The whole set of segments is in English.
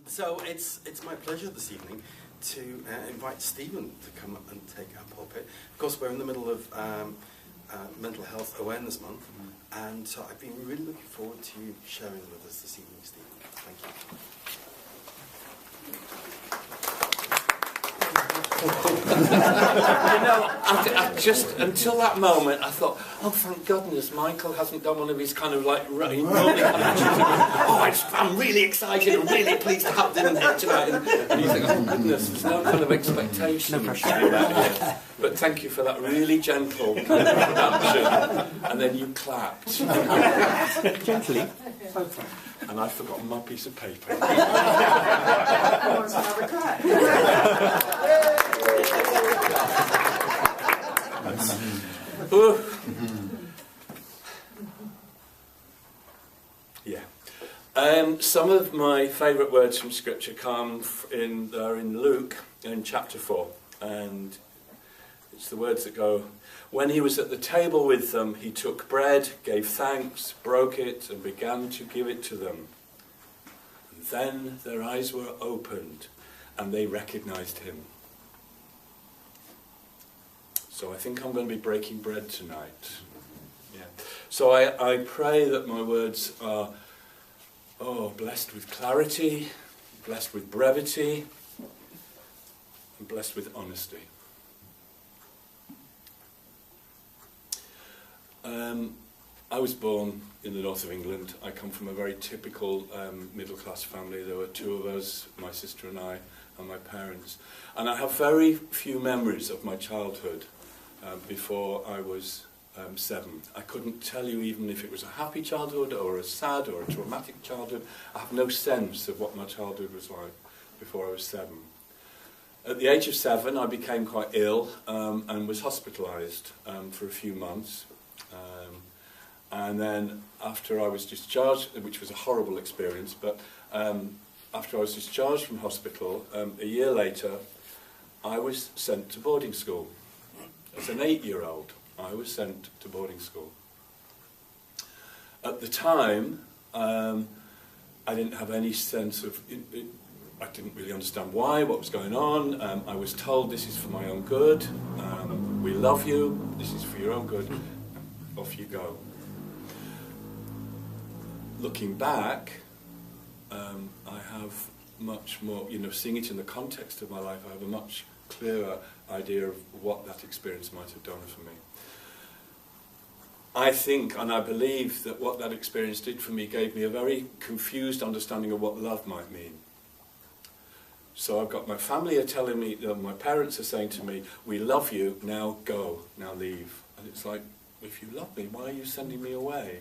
So it's my pleasure this evening to invite Stephen to come up and take our pulpit. Of course, we're in the middle of Mental Health Awareness Month, and so I've been really looking forward to you sharing with us this evening, Stephen. Thank you. I just, until that moment, I thought, oh, thank goodness, Michael hasn't done one of his kind of like, normally kind of, I'm really excited and really pleased to have dinner here tonight. And you think, oh, goodness, there's no kind of expectation. No pressure. But thank you for that really gentle kind of introduction. And then you clapped. Gently. And I've forgotten my piece of paper. Yeah. Some of my favourite words from Scripture come in Luke in chapter 4, and it's the words that go, "When he was at the table with them, he took bread, gave thanks, broke it, and began to give it to them. And then their eyes were opened, and they recognised him." So I think I'm going to be breaking bread tonight. Yeah. So I pray that my words are blessed with clarity, blessed with brevity, and blessed with honesty. I was born in the north of England. I come from a very typical middle-class family. There were two of us, my sister and I, and my parents. And I have very few memories of my childhood before I was 7. I couldn't tell you even if it was a happy childhood or a sad or a traumatic childhood. I have no sense of what my childhood was like before I was 7. At the age of 7, I became quite ill and was hospitalised for a few months. And then after I was discharged, which was a horrible experience, but after I was discharged from hospital, a year later, I was sent to boarding school. As an 8-year-old, I was sent to boarding school. At the time, I didn't have any sense of... I didn't really understand why, what was going on. I was told, this is for my own good. We love you. This is for your own good. Off you go. Looking back, I have much more, seeing it in the context of my life, I have a much clearer idea of what that experience might have done for me. I think and I believe that what that experience did for me gave me a very confused understanding of what love might mean. So I've got my family are telling me, my parents are saying to me, we love you, now go, now leave. And it's like, if you love me, why are you sending me away?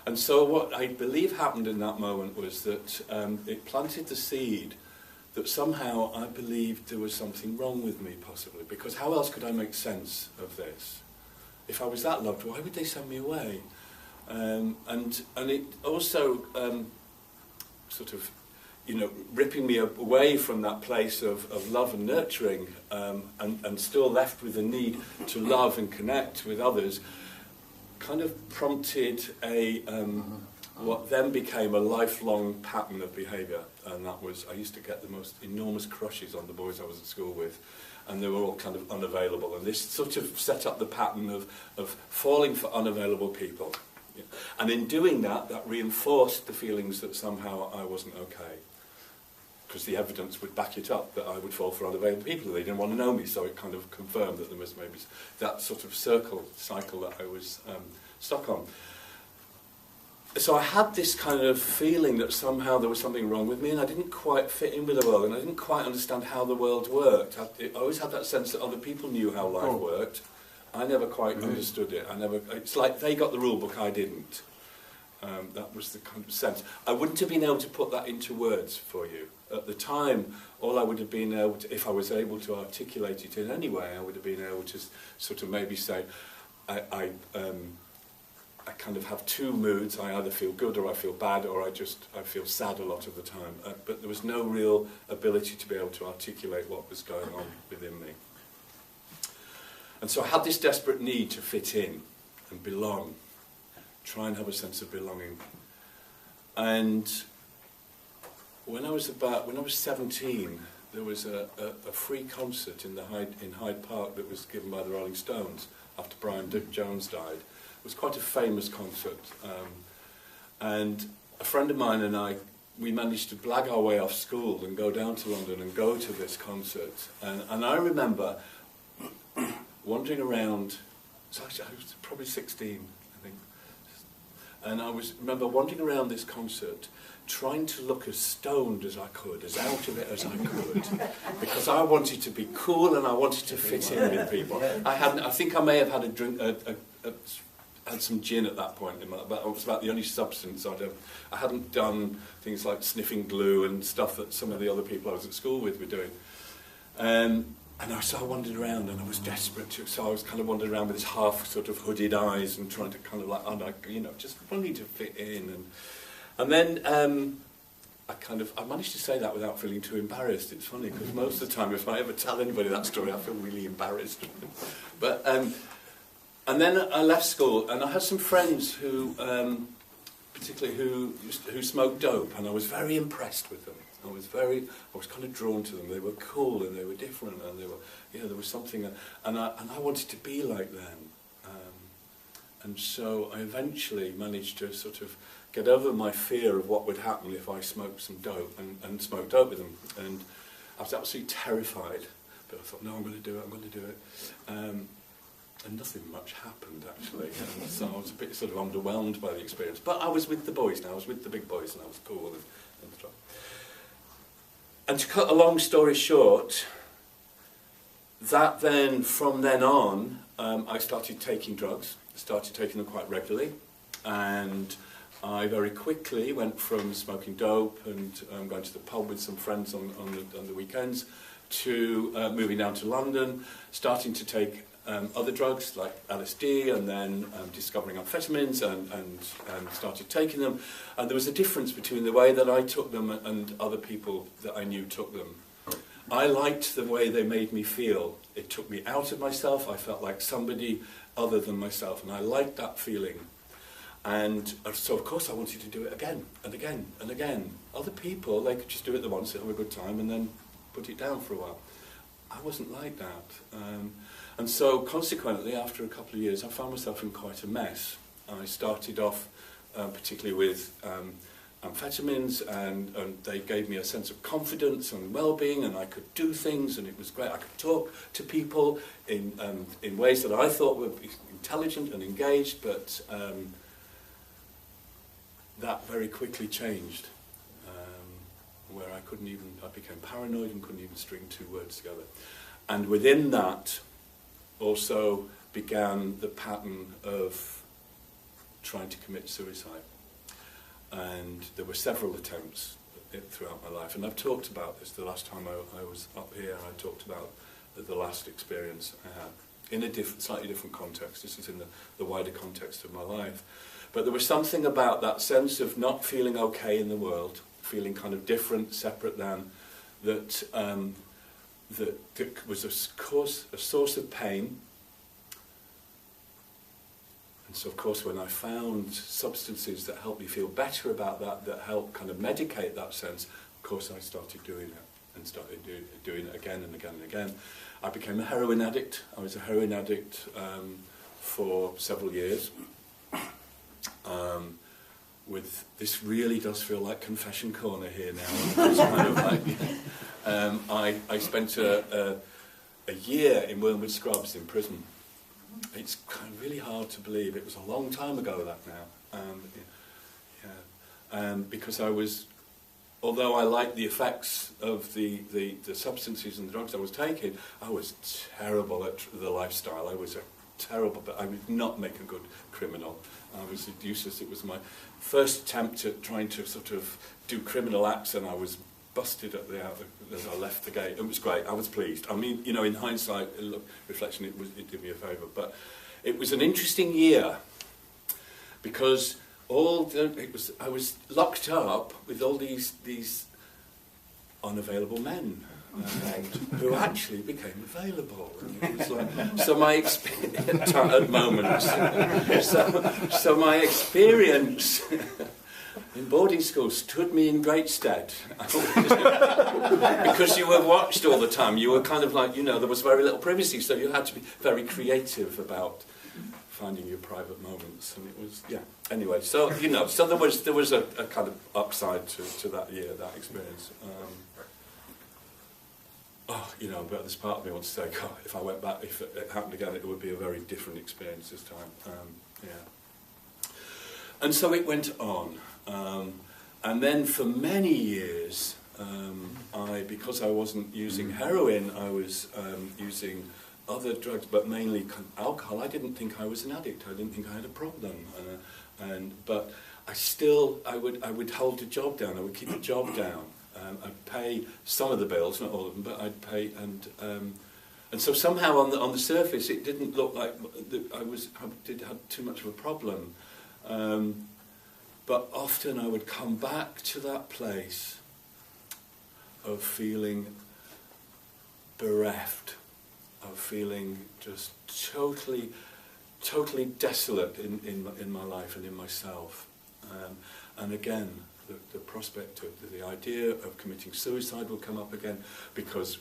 And so what I believe happened in that moment was that it planted the seed that somehow I believed there was something wrong with me, possibly. Because how else could I make sense of this? If I was that loved, why would they send me away? And it also sort of, ripping me away from that place of love and nurturing, and still left with the need to love and connect with others, kind of prompted what then became a lifelong pattern of behaviour. And that was, I used to get the most enormous crushes on the boys I was at school with, and they were all kind of unavailable. And this sort of set up the pattern of falling for unavailable people. Yeah. And in doing that, that reinforced the feelings that somehow I wasn't okay. Because the evidence would back it up that I would fall for unavailable people. They didn't want to know me, so it kind of confirmed that there was maybe that sort of cycle that I was stuck on. So I had this kind of feeling that somehow there was something wrong with me, and I didn't quite fit in with the world, and I didn't quite understand how the world worked. I always had that sense that other people knew how life worked. I never quite understood it. It's like they got the rule book, I didn't. That was the kind of sense. I wouldn't have been able to put that into words for you. At the time, all I would have been able to, if I was able to articulate it in any way, I would have been able to sort of maybe say, I kind of have two moods. I either feel good or I feel bad, or I feel sad a lot of the time. But there was no real ability to be able to articulate what was going on within me. And so I had this desperate need to fit in and belong, try and have a sense of belonging. And when I was 17, there was a free concert in Hyde Park that was given by the Rolling Stones after Brian Jones died. It was quite a famous concert, and a friend of mine and I, we managed to blag our way off school and go down to London and go to this concert. And I remember wandering around. So I was probably 16, I think, and remember wandering around this concert, trying to look as stoned as I could, as out of it as I could, because I wanted to be cool and I wanted to fit in with people. I think I may have had a drink, had some gin at that point in my life, but it was about the only substance I hadn't done things like sniffing glue and stuff that some of the other people I was at school with were doing. So I wandered around and I was desperate to, so I was kind of wandering around with this half sort of hooded eyes and trying to kind of just wanting to fit in. And then I managed to say that without feeling too embarrassed. It's funny because most of the time if I ever tell anybody that story I feel really embarrassed. But and then I left school and I had some friends who, particularly who smoked dope, and I was very impressed with them. I was kind of drawn to them. They were cool and they were different and there was something, and I wanted to be like them. And so I eventually managed to sort of get over my fear of what would happen if I smoked some dope and smoked dope with them. And I was absolutely terrified, but I thought, no, I'm going to do it. And nothing much happened, actually. And so I was a bit sort of underwhelmed by the experience. But I was with the boys now. I was with the big boys and I was cool and stuff. And to cut a long story short, from then on, I started taking drugs. I started taking them quite regularly, and I very quickly went from smoking dope and going to the pub with some friends on the weekends to moving down to London, starting to take other drugs like LSD, and then discovering amphetamines and started taking them. And there was a difference between the way that I took them and other people that I knew took them. I liked the way they made me feel. It took me out of myself. I felt like somebody other than myself, and I liked that feeling. And so of course I wanted to do it again and again and again. Other people, they could just do it the once, have a good time and then put it down for a while. I wasn't like that. And so consequently, after a couple of years, I found myself in quite a mess. I started off particularly with amphetamines, and they gave me a sense of confidence and well-being, and I could do things, and it was great. I could talk to people in ways that I thought were intelligent and engaged, but that very quickly changed, where I became paranoid and couldn't even string two words together. And within that also began the pattern of trying to commit suicide. And there were several attempts throughout my life, and I've talked about this the last time I was up here. I talked about the last experience I had in a slightly different context. This is in the wider context of my life. But there was something about that sense of not feeling okay in the world, feeling kind of different, separate than, that was a source of pain. And so, of course, when I found substances that helped me feel better about that helped kind of medicate that sense, of course I started doing it, and started doing it again and again and again. I became a heroin addict. I was a heroin addict for several years. With this really does feel like confession corner here now. It's kind of like, I spent a year in Wormwood Scrubs in prison. It's kind of really hard to believe. It was a long time ago that now. Because although I liked the effects of the substances and the drugs I was taking, I was terrible at the lifestyle. I was I would not make a good criminal. I was useless. It was my first attempt at trying to sort of do criminal acts, and I was busted as I left the gate. It was great. I was pleased. I mean, in hindsight, reflection, it did me a favour. But it was an interesting year because I was locked up with all these unavailable men. Who actually became available. And it was like, so my experience at moments. So my experience in in boarding school stood me in great stead. Because you were watched all the time. You were kind of like, there was very little privacy, so you had to be very creative about finding your private moments. And it was, anyway, so, so there was a kind of upside to that year, that experience. But this part of me wants to say, God, if I went back, if it happened again, it would be a very different experience this time. And so it went on. And then for many years, because I wasn't using heroin, I was using other drugs, but mainly alcohol. I didn't think I was an addict. I didn't think I had a problem. But I would hold a job down. I would keep a job down. I'd pay some of the bills, not all of them, but I'd pay, and so somehow on the surface it didn't look like I had too much of a problem. But often I would come back to that place of feeling bereft, of feeling just totally desolate in my life and in myself. And again, the prospect of the idea of committing suicide will come up again, because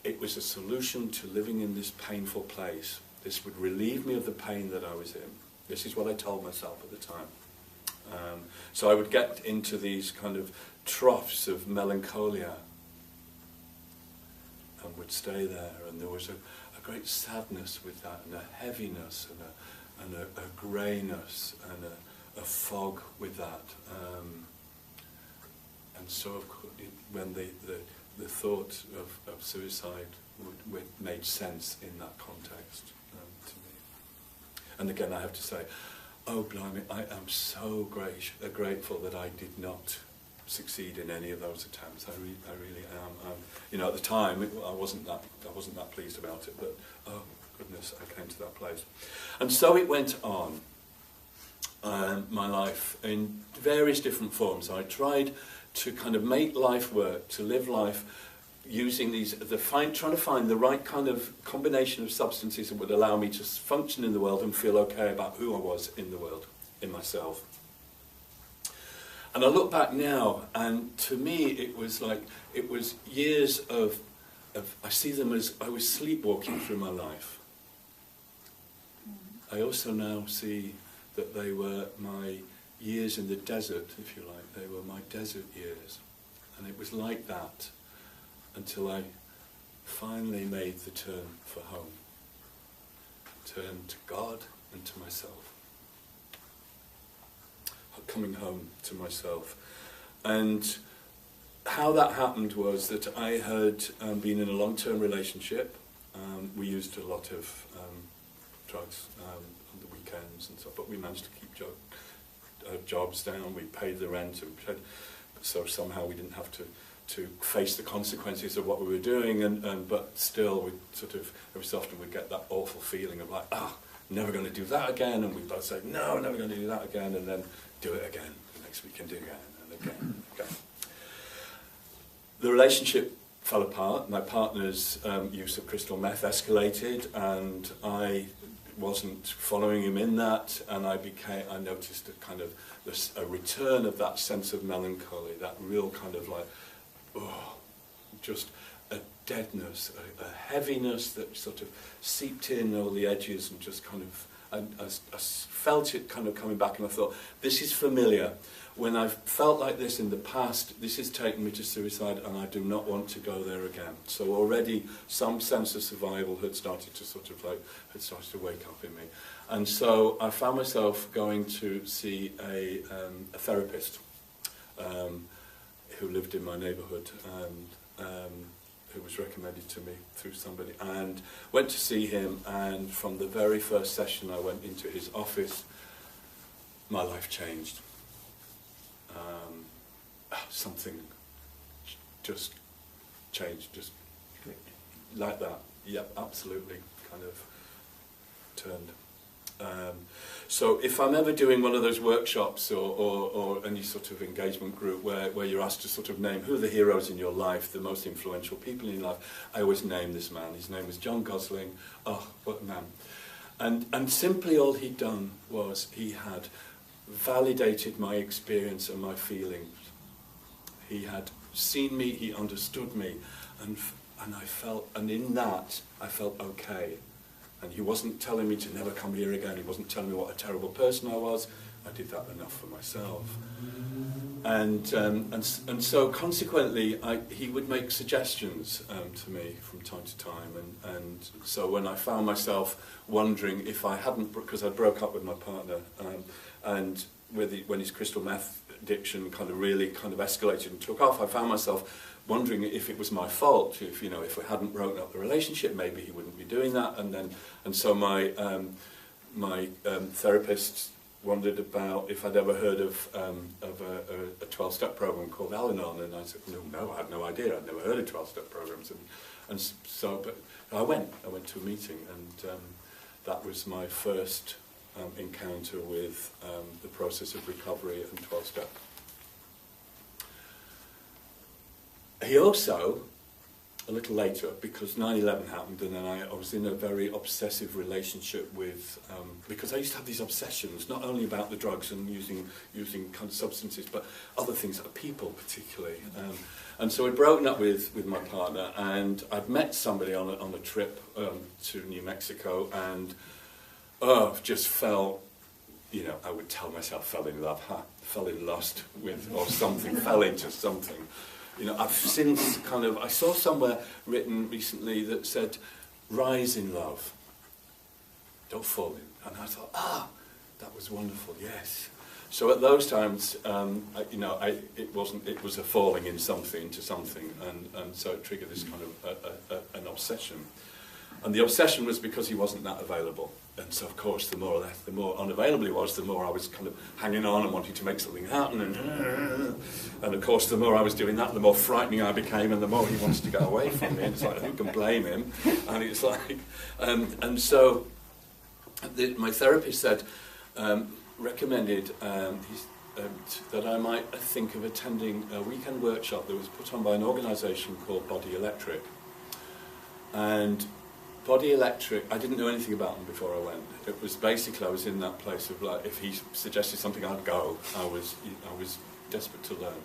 it was a solution to living in this painful place. This would relieve me of the pain that I was in. This is what I told myself at the time. So I would get into these kind of troughs of melancholia and would stay there, and there was a great sadness with that, and a heaviness, and a greyness, and a fog with that. And so of course, when the thought of suicide made sense in that context to me. And again, I have to say, oh blimey, I am so grateful that I did not succeed in any of those attempts. I really am. At the time, I wasn't that pleased about it, but oh goodness, I came to that place. And so it went on. My life in various different forms. I tried to kind of make life work, to live life using trying to find the right kind of combination of substances that would allow me to function in the world and feel okay about who I was in the world, in myself. And I look back now, and to me it was years of I see them as I was sleepwalking through my life. I also now see that they were my years in the desert, if you like. They were my desert years. And it was like that until I finally made the turn for home. Turn to God and to myself. Coming home to myself. And how that happened was that I had been in a long-term relationship. We used a lot of drugs on the weekends and stuff, but we managed to keep jobs down. We paid the rent, so somehow we didn't have to face the consequences of what we were doing. But still, we sort of every so often we'd get that awful feeling of like, never going to do that again, and we'd both say, no, never going to do that again, and then do it again the next week and do it again and again and again. The relationship fell apart. My partner's use of crystal meth escalated, and I wasn't following him in that, and I noticed a kind of a return of that sense of melancholy, that real kind of like, just a deadness, a heaviness that sort of seeped in all the edges, and just kind of, I felt it kind of coming back, and I thought, this is familiar. When I've felt like this in the past, this has taken me to suicide, and I do not want to go there again. So already some sense of survival had started to wake up in me. And so I found myself going to see a therapist who lived in my neighbourhood, and who was recommended to me through somebody, and went to see him, and from the very first session I went into his office, my life changed. Something just changed, just like that. Yep, absolutely, kind of turned. So if I'm ever doing one of those workshops or any sort of engagement group where you're asked to sort of name who are the heroes in your life, the most influential people in your life, I always name this man. His name was John Gosling. Oh, what a man. And simply all he'd done was he had validated my experience and my feelings. He had seen me, he understood me, and I felt, and in that, I felt okay. And he wasn't telling me to never come here again, he wasn't telling me what a terrible person I was. I did that enough for myself. And so consequently, he would make suggestions to me from time to time. And so when I found myself wondering if I hadn't, because I broke up with my partner, and when his crystal meth addiction really escalated and took off, I found myself wondering if it was my fault. If we hadn't broken up the relationship, maybe he wouldn't be doing that. And so my therapist wondered about if I'd ever heard of a 12-step program called Al-Anon, and I said, no, I had no idea. I'd never heard of 12-step programs, but I went to a meeting, and that was my first encounter with the process of recovery and 12-step. He also, a little later, because 9/11 happened, and then I was in a very obsessive relationship with, because I used to have these obsessions, not only about the drugs and using kind of substances, but other things, like people particularly. And so I'd broken up with my partner, and I'd met somebody on a trip to New Mexico, and just fell, I would tell myself fell in love, fell in lust with, or something, fell into something. I've since I saw somewhere written recently that said, rise in love, don't fall in. And I thought, that was wonderful, yes. So at those times, it was a falling in something into something, and so it triggered this kind of an obsession. And the obsession was because he wasn't that available. And so, of course, the more unavailable he was, the more I was kind of hanging on and wanting to make something happen. And of course, the more I was doing that, the more frightening I became, and the more he wants to go away from me. And it's like, who can blame him? And it's like, and so my therapist said, recommended that I might think of attending a weekend workshop that was put on by an organisation called Body Electric. And Body Electric, I didn't know anything about them before I went. It was basically, I was in that place of like, if he suggested something, I'd go. I was desperate to learn.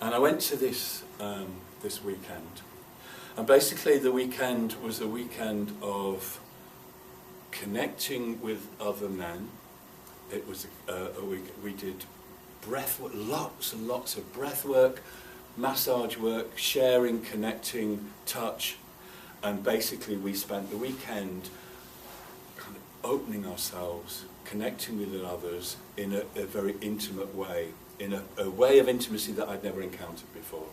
And I went to this weekend. And basically the weekend was a weekend of connecting with other men. It was a week, we did breath work, lots and lots of breath work, massage work, sharing, connecting, touch, and basically we spent the weekend kind of opening ourselves, connecting with others in a very intimate way, in a way of intimacy that I'd never encountered before.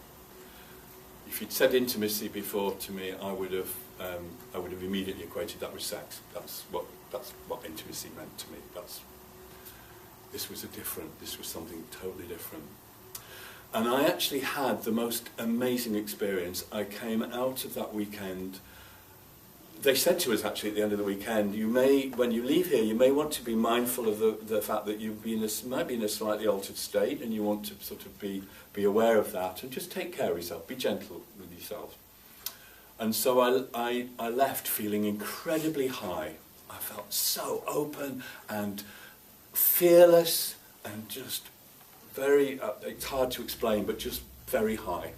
If you'd said intimacy before to me, I would have immediately equated that with sex. That's what intimacy meant to me. This was something totally different. And I actually had the most amazing experience. I came out of that weekend. They said to us actually at the end of the weekend, when you leave here, you may want to be mindful of the fact that you've might be in a slightly altered state, and you want to sort of be aware of that, and just take care of yourself, be gentle with yourself. And so I left feeling incredibly high. I felt so open and fearless and just very, it's hard to explain, but just very high.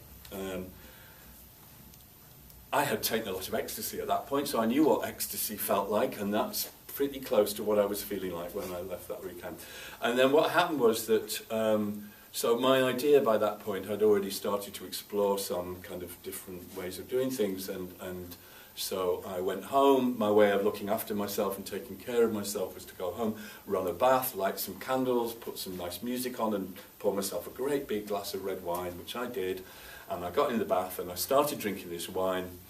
I had taken a lot of ecstasy at that point, so I knew what ecstasy felt like, and that's pretty close to what I was feeling like when I left that weekend. And then what happened was that, so my idea by that point, I'd already started to explore some kind of different ways of doing things, and so I went home. My way of looking after myself and taking care of myself was to go home, run a bath, light some candles, put some nice music on, and pour myself a great big glass of red wine, which I did. And I got in the bath and I started drinking this wine,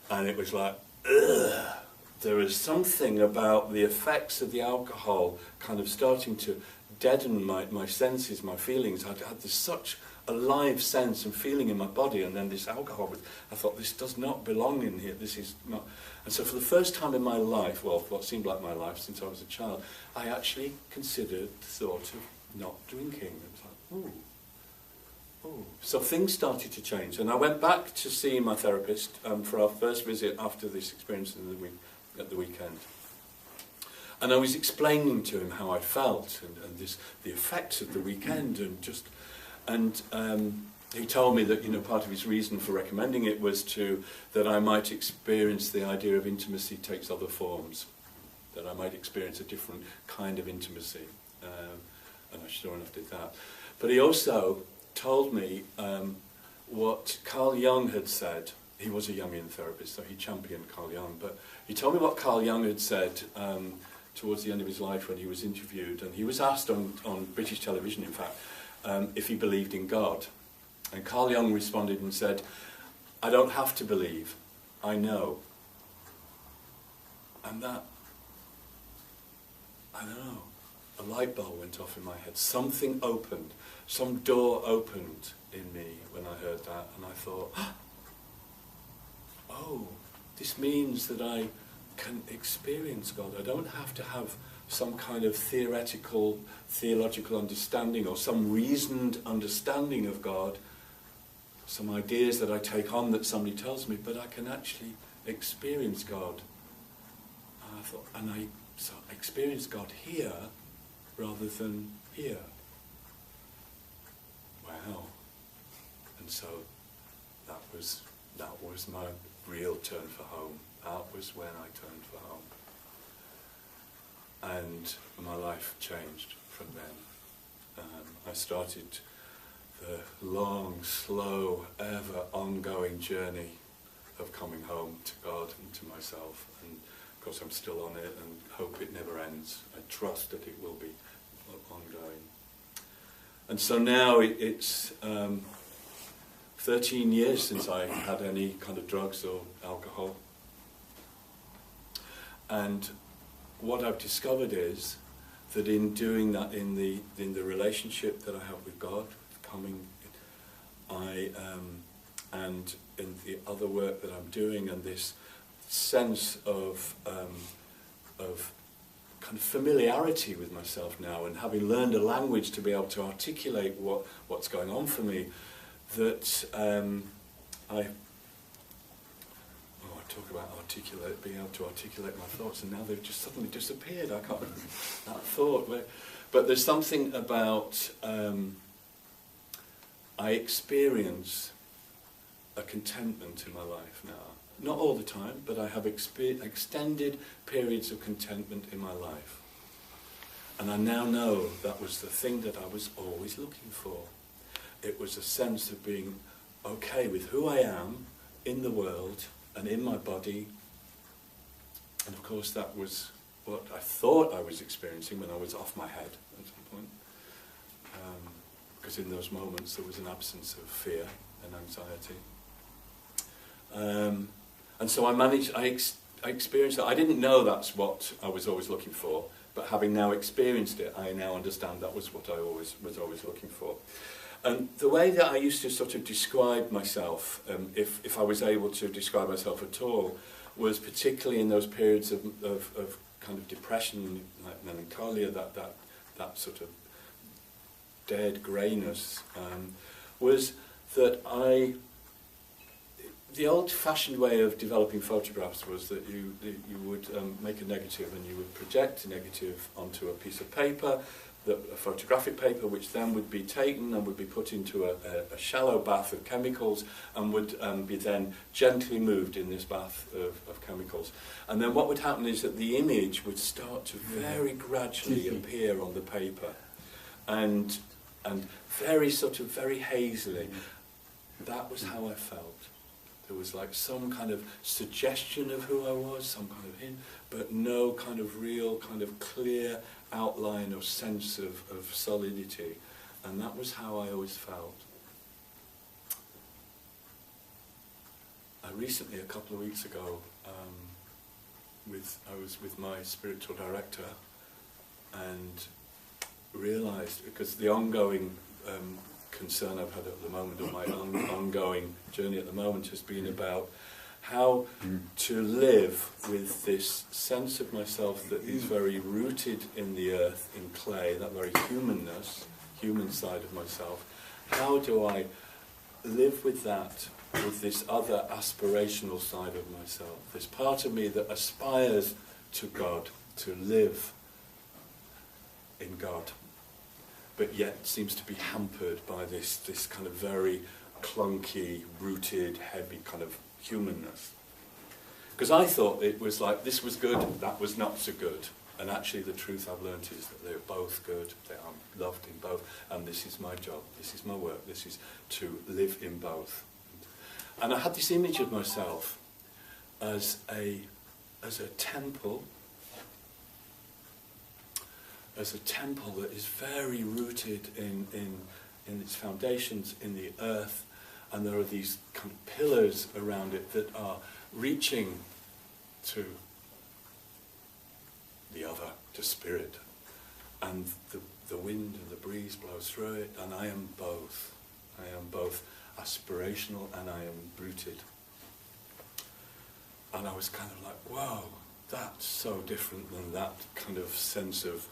and it was like, ugh. There was something about the effects of the alcohol kind of starting to deaden my senses, my feelings. I had such a live sense and feeling in my body, and then this alcohol, I thought, this does not belong in here, this is not. And so for the first time in my life, well, what seemed like my life since I was a child, I actually considered the thought of not drinking. It was like, oh. So things started to change, and I went back to see my therapist for our first visit after this experience at the weekend. And I was explaining to him how I felt and the effects of the weekend and he told me that, you know, part of his reason for recommending it was that I might experience the idea of intimacy takes other forms, that I might experience a different kind of intimacy, and I sure enough did that. But he also told me what Carl Jung had said. He was a Jungian therapist, so he championed Carl Jung, but he told me what Carl Jung had said towards the end of his life when he was interviewed, and he was asked on British television, in fact, if he believed in God. And Carl Jung responded and said, "I don't have to believe, I know." And that, I don't know, a light bulb went off in my head. Something opened, some door opened in me when I heard that, and I thought, oh, this means that I can experience God. I don't have to have some kind of theological understanding or some reasoned understanding of God, some ideas that I take on that somebody tells me, but I can actually experience God. And I thought, so I experience God here rather than here. Wow. And so that was my real turn for home. That was when I turned for home. And my life changed from then. I started the long, slow, ever ongoing journey of coming home to God and to myself. And of course I'm still on it and hope it never ends. I trust that it will be ongoing. And so now it's 13 years since I had any kind of drugs or alcohol. And what I've discovered is that in doing that, in the relationship that I have with God, and in the other work that I'm doing, and this sense of kind of familiarity with myself now, and having learned a language to be able to articulate what's going on for me, that I talk about being able to articulate my thoughts, and now they've just suddenly disappeared. I can't. That thought, but there's something about I experience a contentment in my life now. Not all the time, but I have extended periods of contentment in my life, and I now know that was the thing that I was always looking for. It was a sense of being okay with who I am in the world and in my body. And of course that was what I thought I was experiencing when I was off my head at some point. Because in those moments there was an absence of fear and anxiety. And so I experienced that. I didn't know that's what I was always looking for, but having now experienced it, I now understand that was what I was always looking for. And the way that I used to sort of describe myself, if I was able to describe myself at all, was particularly in those periods of kind of depression, like melancholia, that sort of dead greyness, was that the old-fashioned way of developing photographs was that you would make a negative and you would project a negative onto a piece of paper, a photographic paper, which then would be taken and would be put into a shallow bath of chemicals and would be then gently moved in this bath of chemicals. And then what would happen is that the image would start to very gradually appear on the paper, and very hazily. That was how I felt. There was like some kind of suggestion of who I was, some kind of hint, but no kind of real, kind of clear outline or sense of solidity. And that was how I always felt. Recently, a couple of weeks ago, I was with my spiritual director and realised, because the ongoing concern I've had at the moment, or my ongoing journey at the moment, has been about how to live with this sense of myself that is very rooted in the earth, in clay, that very humanness, human side of myself. How do I live with that, with this other aspirational side of myself, this part of me that aspires to God, to live in God, but yet seems to be hampered by this kind of very clunky, rooted, heavy kind of humanness. Because I thought it was like, this was good, that was not so good. And actually the truth I've learned is that they're both good, they are loved in both, and this is my job, this is my work, this is to live in both. And I had this image of myself as a temple, that is very rooted in its foundations, in the earth, and there are these kind of pillars around it that are reaching to the other, to spirit, and the wind and the breeze blows through it, and I am both. I am both aspirational and I am rooted. And I was kind of like, wow, that's so different than that kind of sense of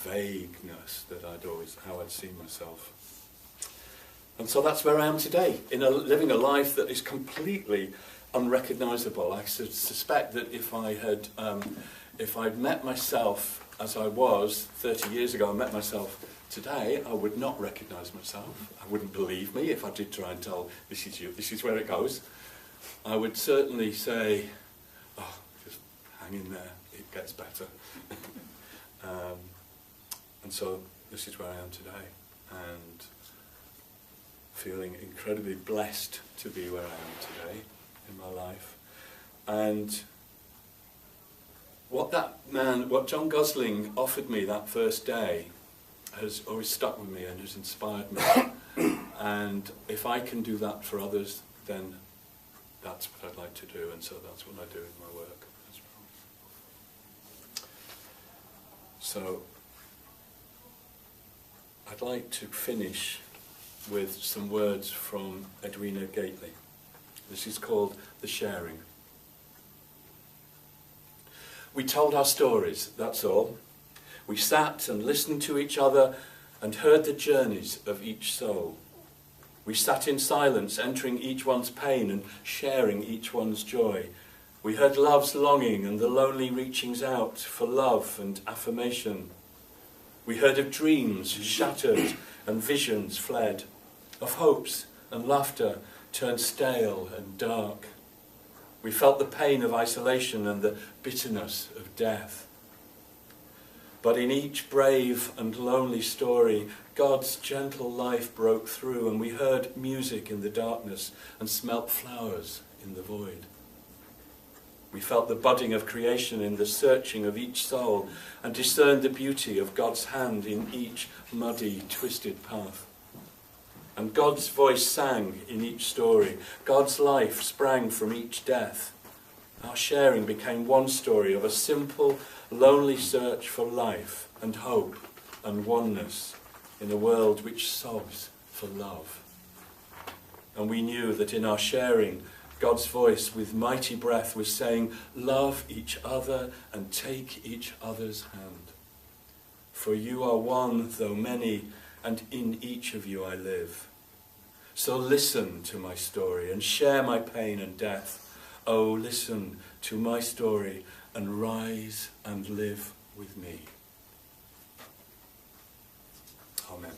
vagueness that how I'd seen myself. And so that's where I am today, living a life that is completely unrecognisable. I suspect that if I'd met myself as I was 30 years ago, I met myself today, I would not recognise myself. I wouldn't believe me if I did try and tell, this is you, this is where it goes. I would certainly say, oh, just hang in there, it gets better. And so this is where I am today, and feeling incredibly blessed to be where I am today in my life. And what John Gosling offered me that first day has always stuck with me and has inspired me. And if I can do that for others, then that's what I'd like to do, and so that's what I do in my work as well. So I'd like to finish with some words from Edwina Gately. This is called The Sharing. We told our stories, that's all. We sat and listened to each other and heard the journeys of each soul. We sat in silence, entering each one's pain and sharing each one's joy. We heard love's longing and the lonely reachings out for love and affirmation. We heard of dreams shattered and visions fled, of hopes and laughter turned stale and dark. We felt the pain of isolation and the bitterness of death. But in each brave and lonely story, God's gentle life broke through, and we heard music in the darkness and smelt flowers in the void. We felt the budding of creation in the searching of each soul, and discerned the beauty of God's hand in each muddy, twisted path. And God's voice sang in each story. God's life sprang from each death. Our sharing became one story of a simple, lonely search for life and hope and oneness in a world which sobs for love. And we knew that in our sharing, God's voice with mighty breath was saying, love each other and take each other's hand. For you are one, though many, and in each of you I live. So listen to my story and share my pain and death. Oh, listen to my story and rise and live with me. Amen.